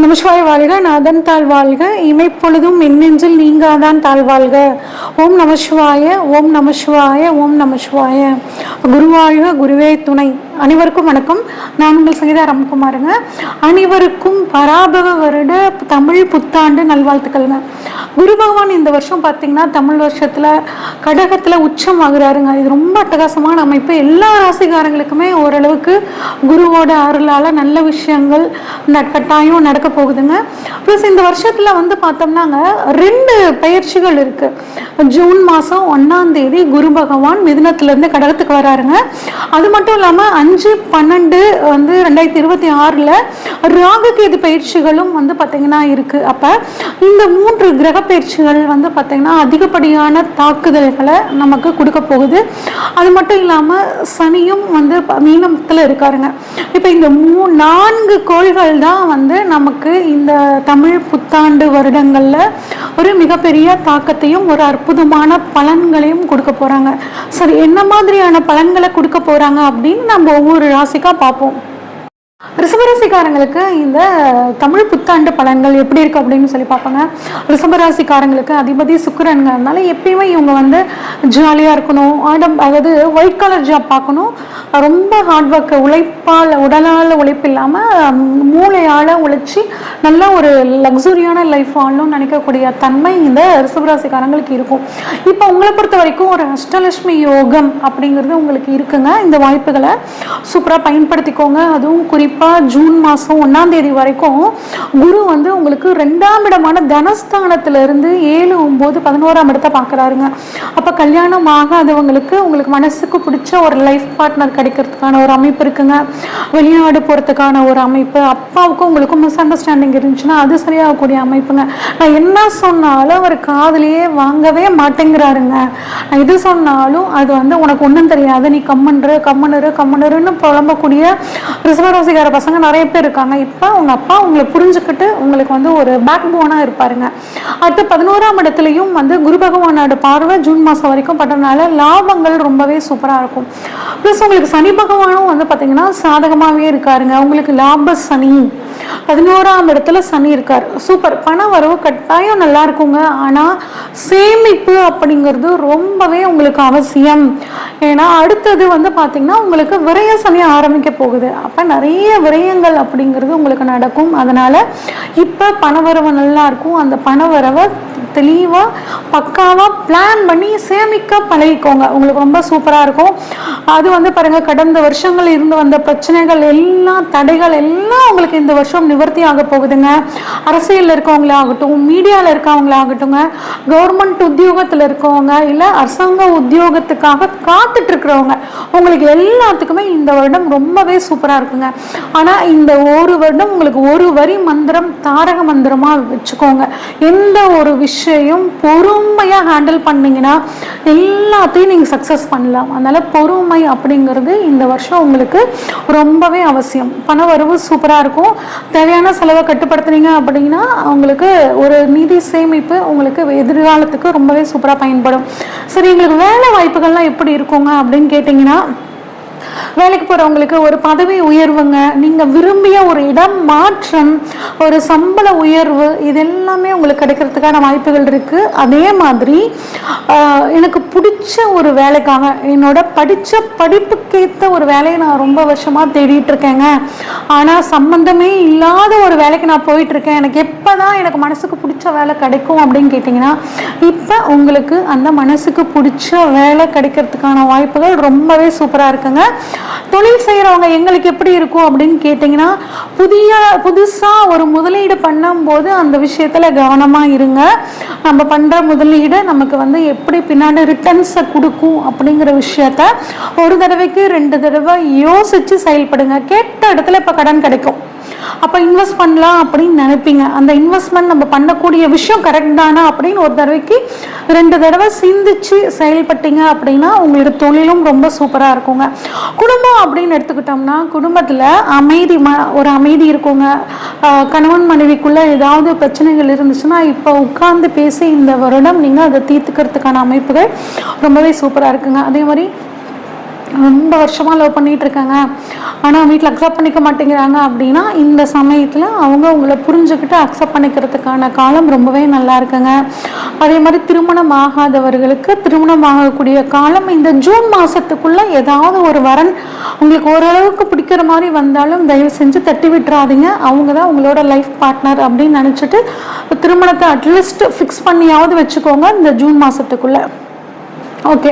நமசிவாய வாழ்க, நாதன் தாழ் வாழ்க, இமைப்பொழுதும் மின்னெஞ்சில் நீங்காதான் தாழ் வாழ்க. ஓம் நமசிவாய, ஓம் நமசிவாய, ஓம் நமசிவாய. குருவாழ்க, குருவே துணை. அனைவருக்கும் வணக்கம். நான் உங்கள் சங்கீதா ராம்குமாருங்க. அனைவருக்கும் பராபவ வருட தமிழ் புத்தாண்டு நல்வாழ்த்துக்கள்ங்க. குரு பகவான் இந்த வருஷம் பார்த்தீங்கன்னா தமிழ் வருஷத்தில் கடகத்தில் உச்சம் ஆகுறாருங்க. இது ரொம்ப அட்டகாசமான அமைப்பு. எல்லா ராசிக்காரங்களுக்குமே ஓரளவுக்கு குருவோட அருளால் நல்ல விஷயங்கள் கட்டாயம் நடக்க போகுதுங்க. ப்ளஸ் இந்த வருஷத்தில் வந்து பார்த்தோம்னாங்க 2 பயிற்சிகள் இருக்குது. ஜூன் மாதம் 1ஆம் தேதி குரு பகவான் மிதுனத்திலேருந்து கடகத்துக்கு வராருங்க. அது மட்டும் இல்லாமல் 5/12 வந்து 2026 ராகுகேது பயிற்சிகளும் வந்து பார்த்தீங்கன்னா இருக்குது. அப்போ இந்த 3 கிரக பயிற்சிகள் வந்து பார்த்தீங்கன்னா அதிகப்படியான தாக்குதல்களை நமக்கு கொடுக்க போகுது. அது மட்டும் இல்லாமல் சனியும் வந்து மீனத்தில் இருக்காருங்க. இப்போ இந்த 4 கோள்கள் தான் வந்து நமக்கு இந்த தமிழ் புத்தாண்டு வருடங்களில் ஒரு மிகப்பெரிய தாக்கத்தையும் ஒரு அற்புதமான பலன்களையும் கொடுக்க போகிறாங்க. சரி, என்ன மாதிரியான பலன்களை கொடுக்க போகிறாங்க அப்படின்னு நம்ம ஒவ்வொரு ராசிக்கா பார்ப்போம். ரிஷபராசிக்காரங்களுக்கு இந்த தமிழ் புத்தாண்டு பலன்கள் எப்படி இருக்குது அப்படின்னு சொல்லி பார்ப்பாங்க. ரிஷபராசிக்காரங்களுக்கு அதிபதி சுக்கிரன்கிறதுனால எப்பயுமே இவங்க வந்து ஜாலியாக இருக்கணும், அதாவது ஒயிட் கலர் ஜாப் பார்க்கணும், ரொம்ப ஹார்ட் ஒர்க், உழைப்பால் உடலால் உழைப்பு இல்லாமல் மூளையால் உழைச்சி நல்ல ஒரு லக்ஸுரியான லைஃப் வாழணும்னு நினைக்கக்கூடிய தன்மை இந்த ரிஷபராசிக்காரங்களுக்கு இருக்கும். இப்போ உங்களை பொறுத்த வரைக்கும் ஒரு அஷ்டலட்சுமி யோகம் அப்படிங்கிறது உங்களுக்கு இருக்குங்க. இந்த வாய்ப்புகளை சூப்பராக பயன்படுத்திக்கோங்க. அதுவும் குறிப்பாக ஜூன் மாதம் 1ஆம் தேதி வரைக்கும் குரு வந்து உங்களுக்கு 2ஆம் இடமான தனஸ்தானத்திலிருந்து 7, 9, 11ஆம் இடத்தை பார்க்குறாருங்க. அப்போ கல்யாணம் ஆகாதவங்களுக்கு உங்களுக்கு மனசுக்கு பிடிச்ச ஒரு லைஃப் பார்ட்னர் கிடைக்கிறதுக்கான ஒரு அமைப்பு இருக்குங்க. வெளிநாடு போகிறதுக்கான ஒரு அமைப்பு, அப்பாவுக்கும் உங்களுக்கும் மிஸ் அண்டர்ஸ்டாண்டிங் இருந்துச்சுன்னா அது சரியாகக்கூடிய அமைப்புங்க. நான் என்ன சொன்னாலும் அவர் காதலியே வாங்கவே மாட்டேங்கிறாருங்க. நான் இது சொன்னாலும் அது வந்து உனக்கு ஒன்றும் தெரியாது, நீ கம்மனருன்னு புலம்பக்கூடிய ரிஷபராசிக்கார பசங்க நிறைய பேர் இருக்காங்க. இப்போ உங்க அப்பா உங்களை புரிஞ்சுக்கிட்டு உங்களுக்கு வந்து ஒரு பேக் போனா இருப்பாருங்க. அடுத்து 11ஆம் இடத்துலையும் வந்து குரு பகவானோட பார்வை ஜூன் மாதம் வரைக்கும் பட்டனால லாபங்கள் ரொம்பவே சூப்பராக இருக்கும். ப்ளஸ் உங்களுக்கு சனி பகவானும் வந்து பார்த்தீங்கன்னா சாதகமாகவே இருக்காருங்க. உங்களுக்கு லாப சனி 11ஆம் இடத்துல சனி இருக்கார். சூப்பர், பண வரவு கட்டாயம் நல்லா இருக்குங்க. ஆனால் சேமிப்பு அப்படிங்கிறது ரொம்பவே உங்களுக்கு அவசியம். ஏன்னா அடுத்தது வந்து பார்த்தீங்கன்னா உங்களுக்கு விரய சனி ஆரம்பிக்க போகுது. அப்போ நிறைய விரயங்கள் அப்படிங்கிறது உங்களுக்கு நடக்கும். அதனால் இப்போ பணவரவு நல்லா இருக்கும். அந்த பணவரவை தெளிவாக பக்காவாக பிளான் பண்ணி சேமிக்க பழகிக்கோங்க. உங்களுக்கு ரொம்ப சூப்பராக இருக்கும். அது வந்து பாருங்கள், கடந்த வருஷங்கள் இருந்து வந்த பிரச்சனைகள் எல்லாம், தடைகள் எல்லாம் உங்களுக்கு இந்த வருஷம் நிவர்த்தி ஆக போகுதுங்க. அரசியலில் இருக்கவங்களாகட்டும், மீடியாவில் இருக்கவங்களாகட்டுங்க, கவர்மெண்ட் உத்தியோகத்தில் இருக்கவங்க, இல்லை அரசாங்க உத்தியோகத்துக்காக காத்துட்டு இருக்கிறவங்க, உங்களுக்கு எல்லாத்துக்குமே இந்த வருடம் ரொம்பவே சூப்பராக இருக்குங்க. ஆனால் இந்த ஒரு வருடம் உங்களுக்கு ஒரு வரி மந்திரம் தாரக மந்திரமாக வச்சுக்கோங்க. எந்த ஒரு விஷயம் பொறுமையாக ஹேண்டில் பண்ணீங்கன்னா எல்லாத்தையும் நீங்கள் சக்ஸஸ் பண்ணலாம். அதனால் பொறுமை அப்படிங்கிறது இந்த வருஷம் உங்களுக்கு ரொம்பவே அவசியம். பண வரவு சூப்பராக இருக்கும். தேவையான செலவை கட்டுப்படுத்துனீங்க அப்படின்னா உங்களுக்கு ஒரு நிதி சேமிப்பு உங்களுக்கு எதிர்காலத்துக்கு ரொம்பவே சூப்பராக பயன்படும். சரி, எங்களுக்கு வேலை வாய்ப்புகள்லாம் எப்படி இருக்குங்க அப்படின்னு கேட்டிங்கன்னா, வேலைக்கு போகிறவங்களுக்கு ஒரு பதவி உயர்வுங்க, நீங்கள் விரும்பிய ஒரு இடம் மாற்றம், ஒரு சம்பள உயர்வு, இது எல்லாமே உங்களுக்கு கிடைக்கிறதுக்கான வாய்ப்புகள் இருக்குது. அதே மாதிரி எனக்கு பிடிச்ச ஒரு வேலைக்காக, என்னோட படித்த படிப்புக்கேற்ற ஒரு வேலையை நான் ரொம்ப வருஷமாக தேடிட்டு இருக்கேங்க. ஆனால் சம்பந்தமே இல்லாத ஒரு வேலைக்கு நான் போயிட்டுருக்கேன், எனக்கு எப்போ தான் எனக்கு மனசுக்கு பிடிச்ச வேலை கிடைக்கும் அப்படின்னு கேட்டிங்கன்னா, இப்போ உங்களுக்கு அந்த மனசுக்கு பிடிச்ச வேலை கிடைக்கிறதுக்கான வாய்ப்புகள் ரொம்பவே சூப்பராக இருக்குங்க. தொழில் செய்கிறவங்க எங்களுக்கு எப்படி இருக்கும் அப்படின்னு கேட்டிங்கன்னா, புதுசாக ஒரு முதலீடு பண்ணும்போது அந்த விஷயத்தில் கவனமாக இருங்க. நம்ம பண்ணுற முதலீடு நமக்கு வந்து எப்படி பின்னாடி ரிட்டர்ன்ஸை கொடுக்கும் அப்படிங்கிற விஷயத்த ஒரு தடவைக்கு 2 தடவை யோசித்து செயல்படுங்க. கேட்ட இடத்துல இப்போ கடன் கிடைக்கும், அப்போ இன்வெஸ்ட் பண்ணலாம் அப்படின்னு நினைப்பீங்க. அந்த இன்வெஸ்ட்மெண்ட் நம்ம பண்ணக்கூடிய விஷயம் கரெக்ட் தானா அப்படின்னு ஒரு தடவைக்கு 2 தடவை சிந்திச்சு செயல்பட்டீங்க அப்படின்னா உங்களுக்கு தொழிலும் ரொம்ப சூப்பராக இருக்குங்க. குடும்பம் அப்படின்னு எடுத்துக்கிட்டோம்னா, குடும்பத்தில் ஒரு அமைதி இருக்குங்க. கணவன் மனைவிக்குள்ளே ஏதாவது பிரச்சனைகள் இருந்துச்சுன்னா இப்போ உட்கார்ந்து பேசி இந்த வருடம் நீங்கள் அதை தீர்த்துக்கிறதுக்கான அமைப்புகள் ரொம்பவே சூப்பராக இருக்குங்க. அதே மாதிரி ரொம்ப வருஷமாக லவ் பண்ணிகிட்டு இருக்காங்க, ஆனால் வீட்டில் அக்செப்ட் பண்ணிக்க மாட்டேங்கிறாங்க அப்படின்னா இந்த சமயத்தில் அவங்க உங்களை புரிஞ்சுக்கிட்டு அக்செப்ட் பண்ணிக்கிறதுக்கான காலம் ரொம்பவே நல்லா இருக்குங்க. அதே மாதிரி திருமணம் ஆகாதவர்களுக்கு திருமணம் ஆகக்கூடிய காலம் இந்த ஜூன் மாதத்துக்குள்ளே ஏதாவது ஒரு வரன் உங்களுக்கு ஓரளவுக்கு பிடிக்கிற மாதிரி வந்தாலும் தயவு செஞ்சு தட்டி விட்டுறாதீங்க. அவங்க தான் உங்களோட லைஃப் பார்ட்னர் அப்படின்னு நினச்சிட்டு திருமணத்தை அட்லீஸ்ட் ஃபிக்ஸ் பண்ணியாவது வச்சுக்கோங்க இந்த ஜூன் மாதத்துக்குள்ளே. ஓகே,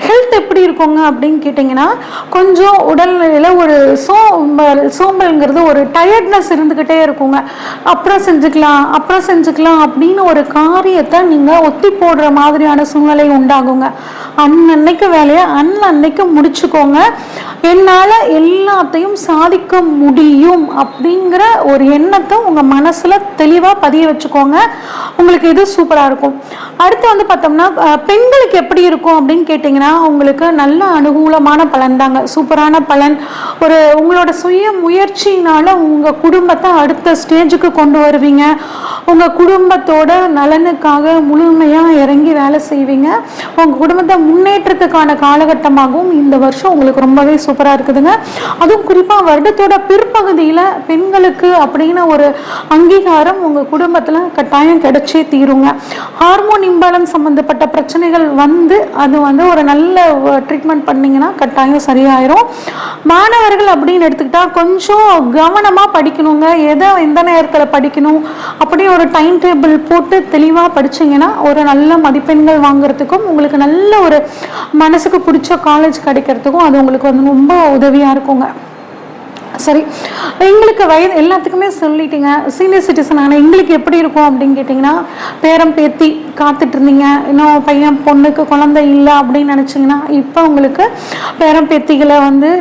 ஹெல்த் எப்படி இருக்குங்க அப்படின்னு கேட்டிங்கன்னா, கொஞ்சம் உடல்நிலையில் ஒரு சோம்பல்ங்கிறது ஒரு டயர்ட்னஸ் இருந்துக்கிட்டே இருக்குங்க. அப்புறம் செஞ்சுக்கலாம் அப்படின்னு ஒரு காரியத்தை நீங்கள் ஒத்தி போடுற மாதிரியான சூழ்நிலை உண்டாகுங்க. அன்னன்னைக்கு வேலையை அன்னன்னைக்கு முடிச்சுக்கோங்க. என்னால் எல்லாத்தையும் சாதிக்க முடியும் அப்படிங்கிற ஒரு எண்ணத்தை உங்கள் மனசில் தெளிவாக பதிய வச்சுக்கோங்க. உங்களுக்கு இது சூப்பராக இருக்கும். அடுத்து வந்து பார்த்தோம்னா பெண்களுக்கு எப்படி இருக்கும் அப்படின்னு கேட்டிங்கன்னா, உங்களுக்கு நல்ல அனுகூலமான பலன் தாங்க, சூப்பரான பலன். உங்களோட சுய முயற்சியினால உங்கள் குடும்பத்தை அடுத்த ஸ்டேஜுக்கு கொண்டு வருவீங்க. உங்கள் குடும்பத்தோட நலனுக்காக முழுமையாக இறங்கி வேலை செய்வீங்க. உங்கள் குடும்பத்தை முன்னேற்றத்துக்கான காலகட்டமாகவும் இந்த வருஷம் உங்களுக்கு ரொம்பவே சூப்பராக இருக்குதுங்க. அதுவும் குறிப்பாக வருடத்தோட பிற்பகுதியில் பெண்களுக்கு அப்படின்னு ஒரு அங்கீகாரம் உங்கள் குடும்பத்தில் கட்டாயம் கிடைச்சே தீருங்க. ஹார்மோன் இம்பேலன்ஸ் சம்மந்தப்பட்ட பிரச்சனைகள் அது ஒரு நல்ல ட்ரீட்மெண்ட் பண்ணிங்கன்னா கட்டாயம் சரியாயிரும். மாணவர்கள் அப்படின்னு எடுத்துக்கிட்டா கொஞ்சம் கவனமாக படிக்கணுங்க. எந்த நேரத்தில் படிக்கணும் அப்படி ஒரு டைம் டேபிள் போட்டு தெளிவாக படிச்சிங்கன்னா ஒரு நல்ல மதிப்பெண்கள் வாங்குறதுக்கும் உங்களுக்கு நல்ல ஒரு மனசுக்கு பிடிச்ச காலேஜ் கிடைக்கிறதுக்கும் அது உங்களுக்கு ரொம்ப உதவியாக இருக்குங்க. சரி, எங்களுக்கு வயது எல்லாத்துக்குமே சொல்லிட்டீங்க, சீனியர் சிட்டிசன். ஆனால் எங்களுக்கு எப்படி இருக்கும் அப்படின்னு கேட்டிங்கன்னா, பேரம் பேத்தி காத்துட்டு இருந்தீங்க, இன்னும் பையன் பொண்ணுக்கு குழந்தை இல்லை அப்படின்னு நினச்சிங்கன்னா இப்போ உங்களுக்கு பேரம் பேத்திகளை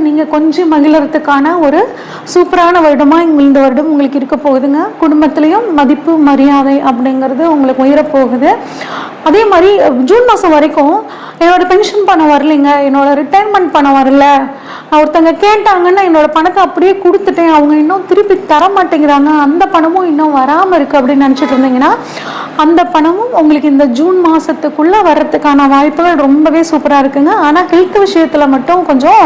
நீங்கள் கொஞ்சம் மகிழறதுக்கான ஒரு சூப்பரான வருடமாக இந்த வருடம் உங்களுக்கு இருக்க போகுதுங்க. குடும்பத்துலேயும் மதிப்பு மரியாதை அப்படிங்கிறது உங்களுக்கு உயரப்போகுது. அதே மாதிரி ஜூன் மாதம் வரைக்கும் என்னோட பென்ஷன் பணம் வரலைங்க, என்னோட ரிட்டையர்மெண்ட் பணம் வரல, ஒருத்தங்க கேட்டாங்கன்னா என்னோட பணத்தை அப்படியே கொடுத்துட்டேன், அவங்க இன்னும் திருப்பி தர மாட்டேங்கிறாங்க, அந்த பணமும் இன்னும் வராமல் இருக்குது அப்படின்னு நினச்சிட்டு இருந்தீங்கன்னா அந்த பணமும் உங்களுக்கு இந்த ஜூன் மாதத்துக்குள்ளே வர்றதுக்கான வாய்ப்புகள் ரொம்பவே சூப்பராக இருக்குங்க. ஆனால் ஹெல்த் விஷயத்தில் மட்டும் கொஞ்சம்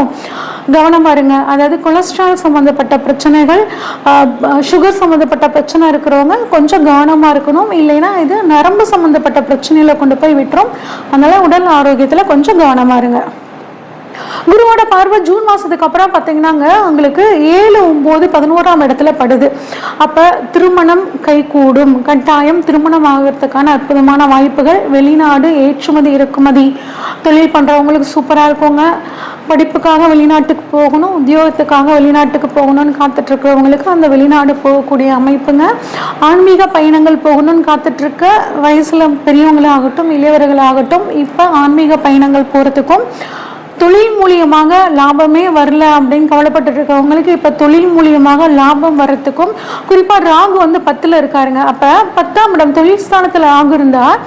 கவனமாக இருங்க. அதாவது கொலஸ்ட்ரால் சம்மந்தப்பட்ட பிரச்சனைகள், சுகர் சம்மந்தப்பட்ட பிரச்சனை இருக்கிறவங்க கொஞ்சம் கவனமாக இருக்கணும். இல்லைன்னா இது நரம்பு சம்மந்தப்பட்ட பிரச்சனையில் கொண்டு போய் விட்டுரும். அதனால் உடல் ஆரோக்கியத்தில் கொஞ்சம் கவனமாக இருங்க. குருவோட பார்வை ஜூன் மாதத்துக்கு அப்புறம் பார்த்தீங்கன்னாங்க உங்களுக்கு 7, 9, 11ஆம் இடத்துல படுது. அப்போ திருமணம் கைகூடும். கட்டாயம் திருமணம் ஆகிறதுக்கான அற்புதமான வாய்ப்புகள். வெளிநாடு ஏற்றுமதி இறக்குமதி தொழில் பண்ணுறவங்களுக்கு சூப்பராக இருக்குங்க. படிப்புக்காக வெளிநாட்டுக்கு போகணும், உத்தியோகத்துக்காக வெளிநாட்டுக்கு போகணும்னு காத்துட்ருக்கிறவங்களுக்கு அந்த வெளிநாடு போகக்கூடிய அமைப்புங்க. ஆன்மீக பயணங்கள் போகணும்னு காத்துட்ருக்க வயசில் பெரியவங்களாகட்டும் இளையவர்களாகட்டும் இப்போ ஆன்மீக பயணங்கள் போகிறதுக்கும், தொழில் மூலியமாக லாபமே வரல அப்படின்னு கவலைப்பட்டு இருக்கவங்களுக்கு இப்போ தொழில் மூலியமாக லாபம் வர்றதுக்கும், குறிப்பாக ராகு 10ல் இருக்காருங்க. அப்போ 10ஆம் இடம் தொழில் ஸ்தானத்தில் ராகு இருந்தால்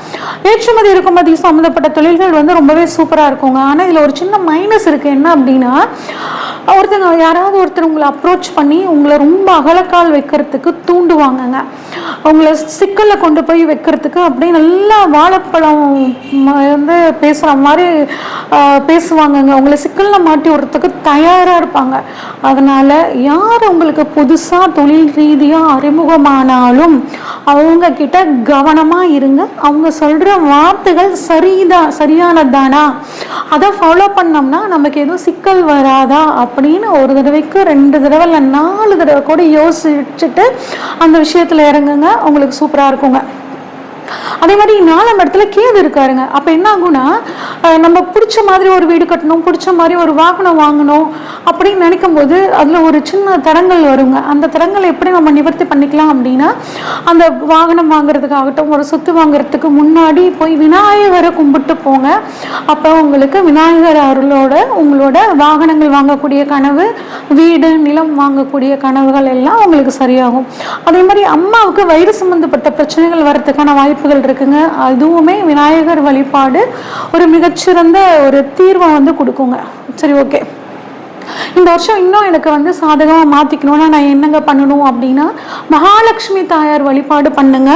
ஏற்றுமதி இறக்குமதி சம்மந்தப்பட்ட தொழில்கள் ரொம்பவே சூப்பராக இருக்குங்க. ஆனால் இதில் ஒரு சின்ன மைனஸ் இருக்குது. என்ன அப்படின்னா, யாராவது ஒருத்தர் உங்களை அப்ரோச் பண்ணி உங்களை ரொம்ப அகலக்கால் வைக்கிறதுக்கு தூண்டுவாங்கங்க. உங்களை சிக்கலில் கொண்டு போய் வைக்கிறதுக்கு அப்படியே நல்லா வாழைப்பழம் பேசுகிற மாதிரி பேசுவாங்க. உங்களை சிக்கலில் மாட்டி விடுறதுக்கு தயாராக இருப்பாங்க. அதனால் யார் உங்களுக்கு புதுசாக தொழில் ரீதியாக அறிமுகமானாலும் அவங்க கிட்ட கவனமாக இருங்க. அவங்க சொல்கிற வார்த்தைகள் சரியானதானா, அதை ஃபாலோ பண்ணோம்னா நமக்கு எதுவும் சிக்கல் வராதா அப்படின்னு ஒரு தடவைக்கு 2 தடவை இல்லை 4 தடவை கூட யோசிச்சுட்டு அந்த விஷயத்தில் இறங்குங்க. உங்களுக்கு சூப்பராக இருக்குங்க. அதே மாதிரி 4ஆம் இடத்துல கேது இருக்காருங்க. அப்போ என்ன ஆகும்னா, நம்ம பிடிச்ச மாதிரி ஒரு வீடு கட்டணும், பிடிச்ச மாதிரி ஒரு வாகனம் வாங்கணும் அப்படின்னு நினைக்கும் போது அதில் ஒரு சின்ன தடங்கள் வருங்க. அந்த தடங்களை எப்படி நம்ம நிவர்த்தி பண்ணிக்கலாம் அப்படின்னா, அந்த வாகனம் வாங்குறதுக்காகட்டும் ஒரு சொத்து வாங்குறதுக்கு முன்னாடி போய் விநாயகரை கும்பிட்டு போங்க. அப்போ உங்களுக்கு விநாயகர் அருளோட உங்களோட வாகனங்கள் வாங்கக்கூடிய கனவு, வீடு நிலம் வாங்கக்கூடிய கனவுகள் எல்லாம் உங்களுக்கு சரியாகும். அதே மாதிரி அம்மாவுக்கு வயிறு சம்பந்தப்பட்ட பிரச்சனைகள் வர்றதுக்கான வாய்ப்புகள் இருக்குங்க. அதுவுமே விநாயகர் வழிபாடு ஒரு மிகச்சிறந்த ஒரு தீர்வை கொடுக்குங்க. சரி, ஓகே. இந்த வருஷம் இன்னும் எனக்கு வந்து சாதகமாக மாற்றிக்கணும்னா நான் என்னங்க பண்ணணும் அப்படின்னா, மகாலட்சுமி தாயார் வழிபாடு பண்ணுங்க.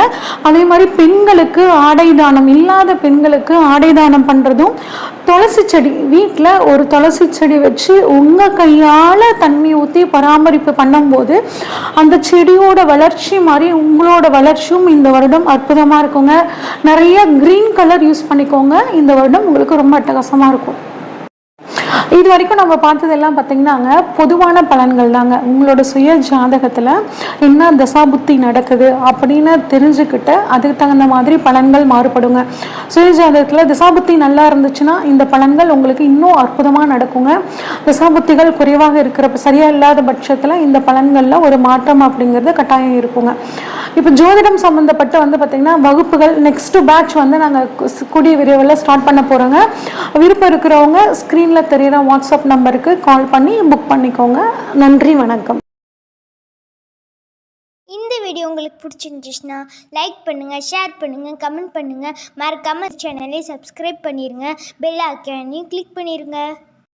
அதே மாதிரி பெண்களுக்கு ஆடை தானம், இல்லாத பெண்களுக்கு ஆடை தானம் பண்ணுறதும், துளசி செடி வீட்டில் ஒரு துளசி செடி வச்சு உங்கள் கையால் தண்ணி ஊற்றி பராமரிப்பு பண்ணும்போது அந்த செடியோட வளர்ச்சி மாதிரி உங்களோட வளர்ச்சியும் இந்த வருடம் அற்புதமாக இருக்குங்க. நிறைய க்ரீன் கலர் யூஸ் பண்ணிக்கோங்க. இந்த வருடம் உங்களுக்கு ரொம்ப அட்டகாசமாக இருக்கும். இது வரைக்கும் நம்ம பார்த்ததெல்லாம் பார்த்தீங்கன்னாங்க பொதுவான பலன்கள் தாங்க. உங்களோட சுய ஜாதகத்தில் என்ன தசாபுத்தி நடக்குது அப்படின்னு தெரிஞ்சுக்கிட்டு அதுக்கு தகுந்த மாதிரி பலன்கள் மாறுபடுங்க. சுய ஜாதகத்தில் தசாபுத்தி நல்லா இருந்துச்சுன்னா இந்த பலன்கள் உங்களுக்கு இன்னும் அற்புதமாக நடக்குங்க. தசாபுத்திகள் குறைவாக இருக்கிற சரியாக இல்லாத பட்சத்தில் இந்த பலன்களில் ஒரு மாற்றம் அப்படிங்கிறது கட்டாயம் இருக்குங்க. இப்போ ஜோதிடம் சம்மந்தப்பட்டு வந்து பார்த்திங்கன்னா வகுப்புகள் நெக்ஸ்ட் பேட்ச் வந்து நாங்கள் கூடிய விரைவில் ஸ்டார்ட் பண்ண போகிறோங்க. விருப்பம் இருக்கிறவங்க ஸ்க்ரீனில் தெரியிற வாட்ஸ்அப் நம்பருக்கு கால் பண்ணி புக் பண்ணிக்கோங்க. நன்றி, வணக்கம். இந்த வீடியோ உங்களுக்கு பிடிச்சிருந்துச்சுன்னா லைக் பண்ணுங்கள், ஷேர் பண்ணுங்கள், கமெண்ட் பண்ணுங்கள். மறக்காமல் சேனலை சப்ஸ்கிரைப் பண்ணிடுங்க. பெல் ஐக்கானையும் கிளிக் பண்ணிடுங்க.